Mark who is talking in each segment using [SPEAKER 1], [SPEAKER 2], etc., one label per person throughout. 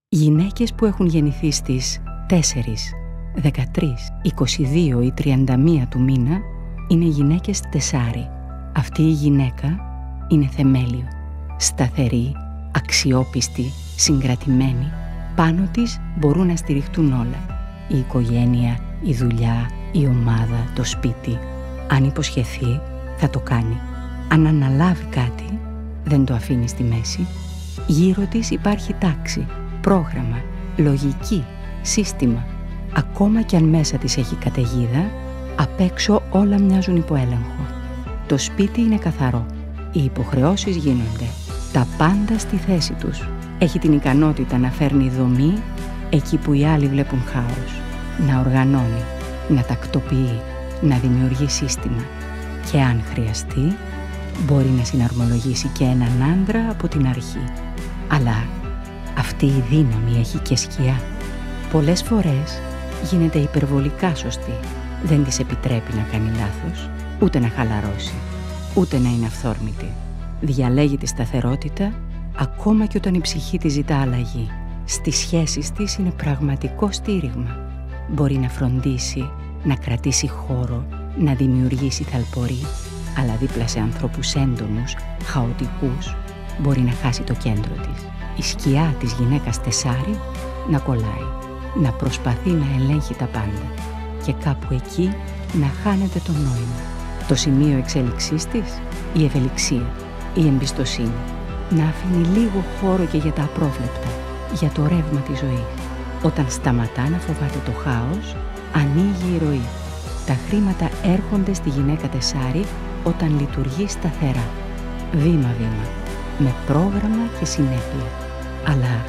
[SPEAKER 1] Γυναίκες που έχουν γεννηθεί στις 4, 13, 22 ή 31 του μήνα είναι γυναίκες τεσάρι. Αυτή η γυναίκα είναι θεμέλιο, σταθερή, αξιόπιστη, συγκρατημένη. Πάνω της μπορούν να στηριχτούν όλα. Η οικογένεια, η δουλειά, η ομάδα, το σπίτι. Αν υποσχεθεί, θα το κάνει. Αν αναλάβει κάτι, δεν το αφήνει στη μέση. Γύρω της υπάρχει τάξη, πρόγραμμα, λογική, σύστημα. Ακόμα κι αν μέσα της έχει καταιγίδα, απ' έξω όλα μοιάζουν υπό έλεγχο. Το σπίτι είναι καθαρό. Οι υποχρεώσεις γίνονται. Τα πάντα στη θέση τους. Έχει την ικανότητα να φέρνει δομή εκεί που οι άλλοι βλέπουν χάος. Να οργανώνει, να τακτοποιεί, να δημιουργεί σύστημα. Και αν χρειαστεί, μπορεί να συναρμολογήσει και έναν άντρα από την αρχή. Αλλά αυτή η δύναμη έχει και σκιά. Πολλές φορές γίνεται υπερβολικά σωστή. Δεν της επιτρέπει να κάνει λάθος, ούτε να χαλαρώσει, ούτε να είναι αυθόρμητη. Διαλέγει τη σταθερότητα ακόμα και όταν η ψυχή της ζητά αλλαγή. Στις σχέσεις της είναι πραγματικό στήριγμα. Μπορεί να φροντίσει, να κρατήσει χώρο, να δημιουργήσει θαλπορή, αλλά δίπλα σε ανθρώπους έντονους, χαοτικούς, μπορεί να χάσει το κέντρο της. Η σκιά της γυναίκας τεσάρι να κολλάει, να προσπαθεί να ελέγχει τα πάντα και κάπου εκεί να χάνεται το νόημα. Το σημείο εξέλιξής της, η ευελιξία, η εμπιστοσύνη. Να αφήνει λίγο χώρο και για τα απρόβλεπτα, για το ρεύμα της ζωής. Όταν σταματά να φοβάται το χάος, ανοίγει η ροή. Τα χρήματα έρχονται στη γυναίκα τεσάρι όταν λειτουργεί σταθερά, βήμα-βήμα, με πρόγραμμα και συνέπεια. Αλλά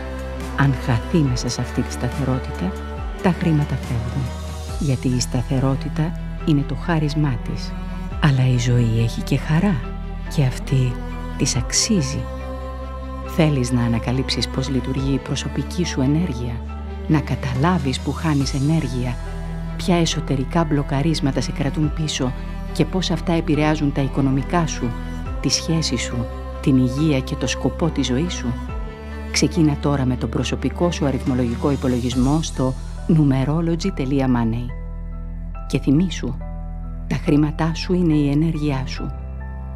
[SPEAKER 1] αν χαθεί μέσα σε αυτή τη σταθερότητα, τα χρήματα φεύγουν. Γιατί η σταθερότητα είναι το χάρισμά της. Αλλά η ζωή έχει και χαρά και αυτή της αξίζει. Θέλεις να ανακαλύψεις πώς λειτουργεί η προσωπική σου ενέργεια, να καταλάβεις που χάνεις ενέργεια, ποια εσωτερικά μπλοκαρίσματα σε κρατούν πίσω και πώς αυτά επηρεάζουν τα οικονομικά σου, τη σχέση σου, την υγεία και το σκοπό της ζωής σου. Ξεκίνα τώρα με τον προσωπικό σου αριθμολογικό υπολογισμό στο numerology.money. Και θυμήσου, τα χρήματά σου είναι η ενέργειά σου.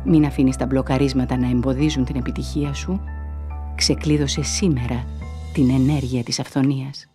[SPEAKER 1] Μην αφήνεις τα μπλοκαρίσματα να εμποδίζουν την επιτυχία σου. Ξεκλείδωσε σήμερα την ενέργεια της αυθονίας.